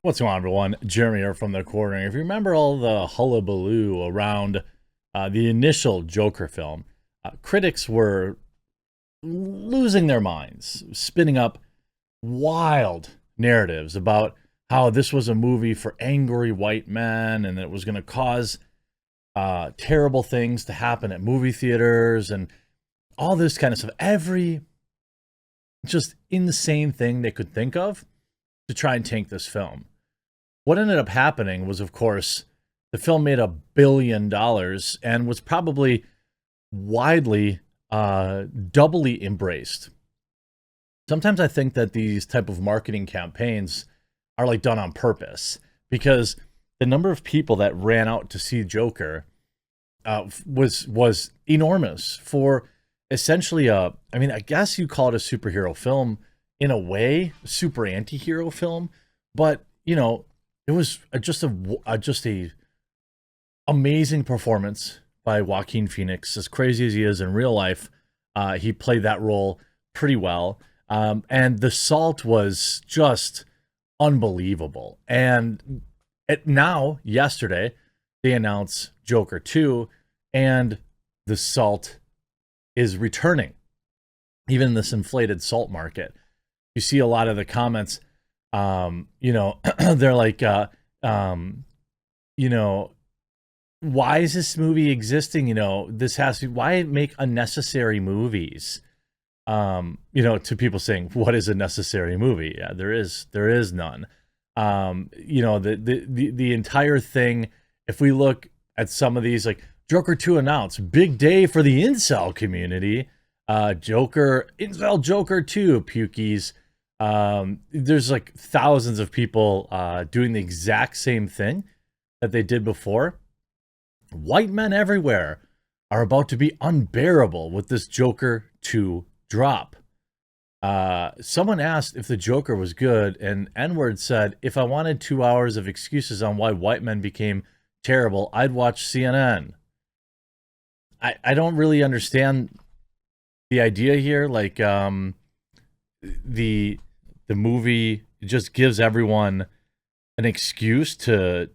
What's going on, everyone? Jeremy here from the corner. If you remember all the hullabaloo around the initial Joker film, critics were losing their minds, spinning up wild narratives about how this was a movie for angry white men and that it was going to cause terrible things to happen at movie theaters and all this kind of stuff. Every just insane thing they could think of to try and tank this film. What ended up happening was, of course, the film made $1 billion and was probably widely, doubly embraced. Sometimes I think that these type of marketing campaigns are like done on purpose, because the number of people that ran out to see Joker was enormous for essentially I guess you call it a superhero film in a way, super anti-hero film, but you know, it was just a amazing performance by Joaquin Phoenix. As crazy as he is in real life, he played that role pretty well. And the salt was just unbelievable. And yesterday, they announced Joker 2, and the salt is returning, even in this inflated salt market. You see a lot of the comments, they're like, why is this movie existing? Why make unnecessary movies? To people saying, what is a necessary movie? Yeah, there is none. The entire thing, if we look at some of these, like Joker 2 announced, big day for the incel community. Incel Joker 2, pukies. There's like thousands of people doing the exact same thing that they did before. White men everywhere are about to be unbearable with this Joker 2 drop. Someone asked if the Joker was good, and N-word said, if I wanted 2 hours of excuses on why white men became terrible, I'd watch CNN. I don't really understand the idea here. Like, the movie just gives everyone an excuse to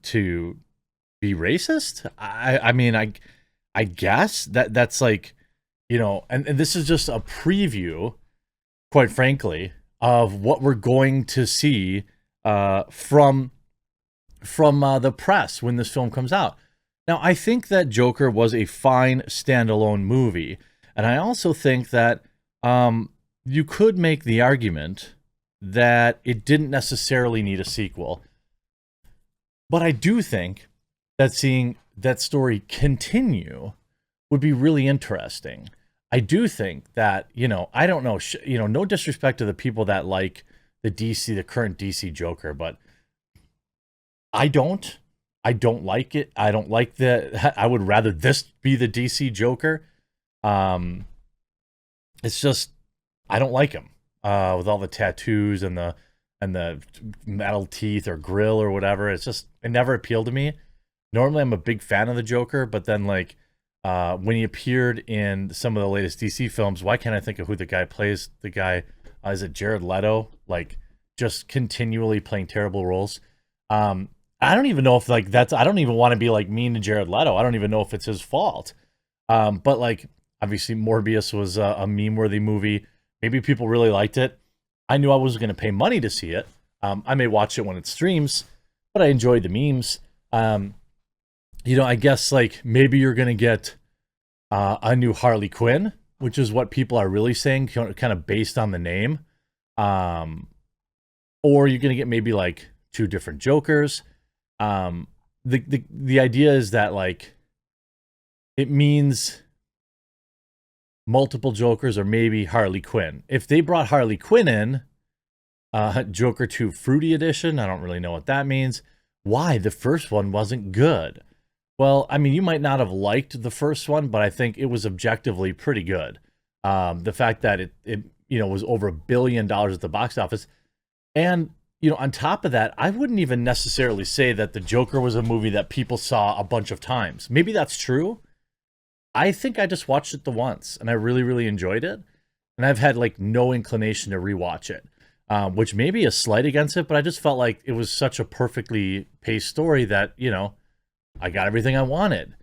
be racist. I guess that's like, and this is just a preview, quite frankly, of what we're going to see from the press when this film comes out. Now, I think that Joker was a fine standalone movie, and I also think that you could make the argument that it didn't necessarily need a sequel. But I do think that seeing that story continue would be really interesting. I do think that, I don't know, no disrespect to the people that like the current DC Joker, but I don't like it. I don't like I would rather this be the DC Joker. It's just, I don't like him with all the tattoos and the metal teeth or grill or whatever. It never appealed to me. Normally, I'm a big fan of the Joker, but then like when he appeared in some of the latest DC films, why can't I think of who the guy plays? The guy, is it Jared Leto? Like, just continually playing terrible roles. I don't even know if like I don't even want to be like mean to Jared Leto. I don't even know if it's his fault. But like, obviously Morbius was a meme-worthy movie. Maybe people really liked it. I knew I wasn't going to pay money to see it. I may watch it when it streams, but I enjoyed the memes. I guess like maybe you're going to get a new Harley Quinn, which is what people are really saying, kind of based on the name. Or you're going to get maybe like 2 different Jokers. The idea is that like it means multiple Jokers or maybe Harley Quinn. If they brought Harley Quinn in, Joker 2 Fruity Edition, I don't really know what that means. Why? The first one wasn't good. Well, I mean, you might not have liked the first one, but I think it was objectively pretty good. The fact that it was over $1 billion at the box office. And, on top of that, I wouldn't even necessarily say that the Joker was a movie that people saw a bunch of times. Maybe that's true. I think I just watched it the once, and I really, really enjoyed it. And I've had like no inclination to rewatch it. which may be a slight against it, but I just felt like it was such a perfectly paced story that, you know, I got everything I wanted.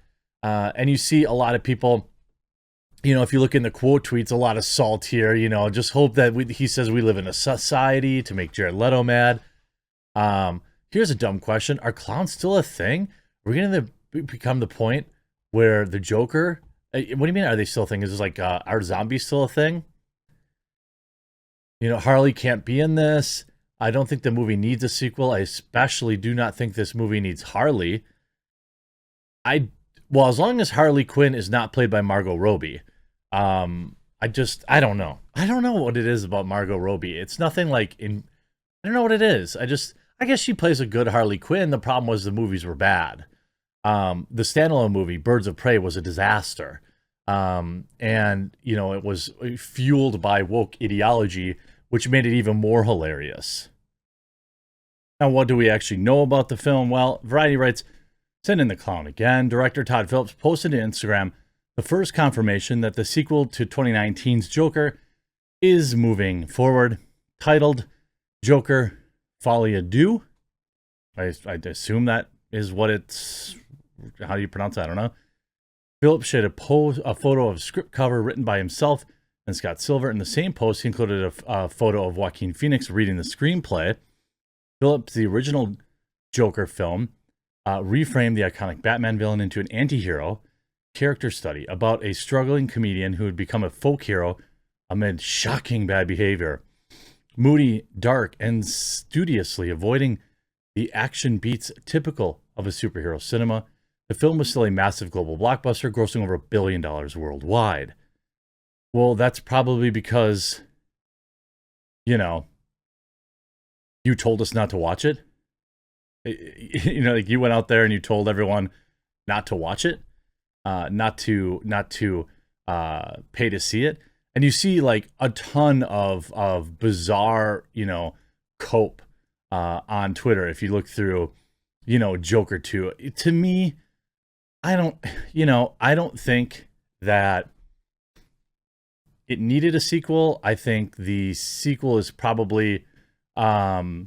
And you see a lot of people, you know, if you look in the quote tweets, a lot of salt here, you know, just hope that he says we live in a society to make Jared Leto mad. Here's a dumb question. Are clowns still a thing? We're going to become the point where the Joker, what do you mean are they still a thing? Is this like, are zombies still a thing? You know, Harley can't be in this. I don't think the movie needs a sequel. I especially do not think this movie needs Harley. Well, as long as Harley Quinn is not played by Margot Robbie. I don't know. I don't know what it is about Margot Robbie. It's nothing like I don't know what it is. I guess she plays a good Harley Quinn. The problem was the movies were bad. The standalone movie, Birds of Prey, was a disaster. And, you know, it was fueled by woke ideology, which made it even more hilarious. Now, what do we actually know about the film? Well, Variety writes, send in the clown again. Director Todd Phillips posted to Instagram the first confirmation that the sequel to 2019's Joker is moving forward, titled Joker Folie Deux. I assume that is what it's, how do you pronounce that? I don't know. Phillips shared a photo of a script cover written by himself and Scott Silver. In the same post, he included a photo of Joaquin Phoenix reading the screenplay. Phillips, the original Joker film, reframed the iconic Batman villain into an anti-hero character study about a struggling comedian who had become a folk hero amid shocking bad behavior. Moody, dark, and studiously avoiding the action beats typical of a superhero cinema, the film was still a massive global blockbuster, grossing over $1 billion worldwide. Well, that's probably because, you know, you told us not to watch it. You know, like you went out there and you told everyone not to watch it, not to pay to see it. And you see like a ton of bizarre, you know, cope on Twitter. If you look through, you know, Joker 2, to me, I don't think that it needed a sequel. I think the sequel is probably, I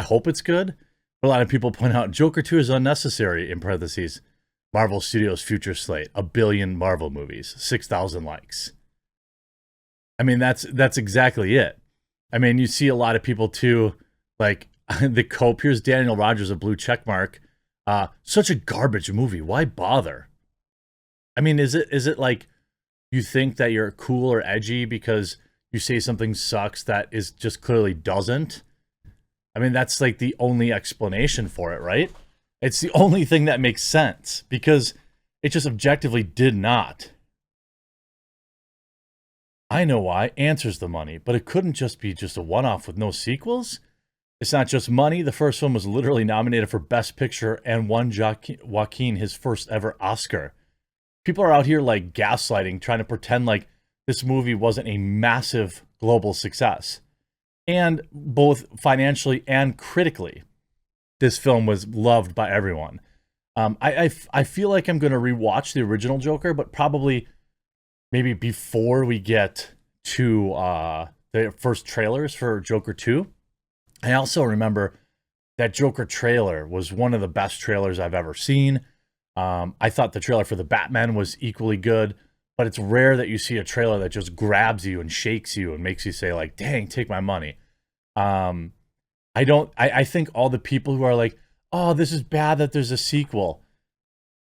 hope it's good. But a lot of people point out Joker 2 is unnecessary, in parentheses, Marvel Studios' future slate, 1 billion Marvel movies, 6,000 likes. I mean, that's exactly it. I mean, you see a lot of people too, like the cope. Here's Daniel Rogers, a blue check mark. Such a garbage movie. Why bother? I mean, is it like you think that you're cool or edgy because you say something sucks that is just clearly doesn't? I mean, that's like the only explanation for it, right? It's the only thing that makes sense because it just objectively did not. I know why. Answers the money, but it couldn't just be just a one-off with no sequels. It's not just money. The first film was literally nominated for Best Picture and won Joaquin his first ever Oscar. People are out here like gaslighting, trying to pretend like this movie wasn't a massive global success. And both financially and critically, this film was loved by everyone. I feel like I'm going to rewatch the original Joker, but probably maybe before we get to the first trailers for Joker 2. I also remember that Joker trailer was one of the best trailers I've ever seen. I thought the trailer for the Batman was equally good, but it's rare that you see a trailer that just grabs you and shakes you and makes you say like, dang, take my money. I think all the people who are like, oh, this is bad that there's a sequel,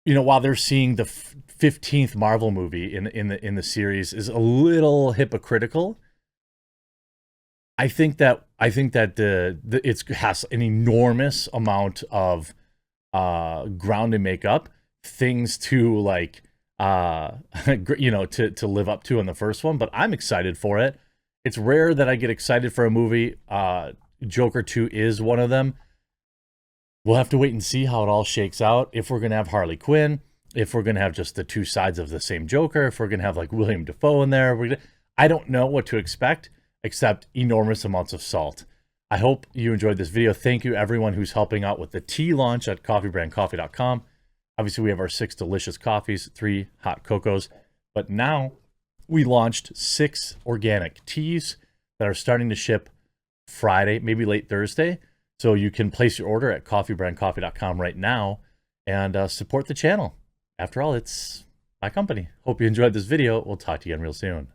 you know, while they're seeing the 15th Marvel movie in the series is a little hypocritical. I think that it has an enormous amount of ground to make up, things to like to live up to in the first one, but I'm excited for it. It's rare that I get excited for a movie. Joker 2 is one of them. We'll have to wait and see how it all shakes out. If we're going to have Harley Quinn, if we're going to have just the two sides of the same Joker, if we're going to have like William Dafoe in there, I don't know what to expect except enormous amounts of salt. I hope you enjoyed this video. Thank you everyone who's helping out with the tea launch at coffeebrandcoffee.com. Obviously, we have our 6 delicious coffees, 3 hot cocos, but now we launched 6 organic teas that are starting to ship Friday, maybe late Thursday. So you can place your order at coffeebrandcoffee.com right now and support the channel. After all, it's my company. Hope you enjoyed this video. We'll talk to you again real soon.